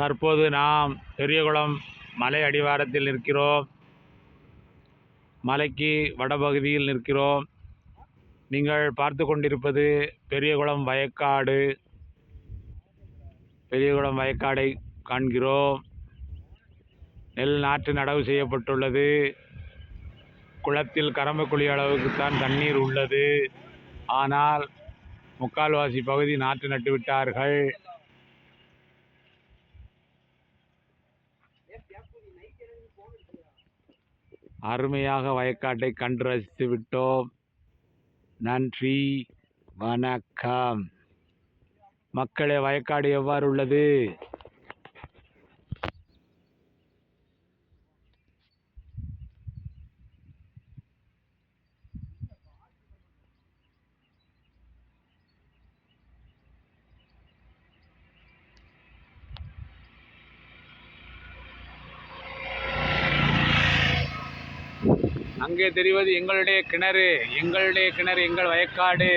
தற்போது நாம் பெரியகுளம் மலை அடிவாரத்தில் நிற்கிறோம். மலைக்கு வடபகுதியில் நிற்கிறோம். நீங்கள் பார்த்து கொண்டிருப்பது பெரியகுளம் வயக்காடு. பெரியகுளம் வயக்காடை காண்கிறோம். நெல் நாற்று நடவு செய்யப்பட்டுள்ளது. குளத்தில் கரம்பக்குழி அளவுக்குத்தான் தண்ணீர் உள்ளது. ஆனால் முக்கால்வாசி பகுதி நாற்று நட்டு விட்டார்கள். அருமையாக வயக்காட்டை கண்டு ரசித்து விட்டோம். நன்றி, வணக்கம். மக்களே, வயக்காடு எவ்வாறு உள்ளது? அங்கே தெரிவது எங்களுடைய கிணறு, எங்கள் வயக்காடு.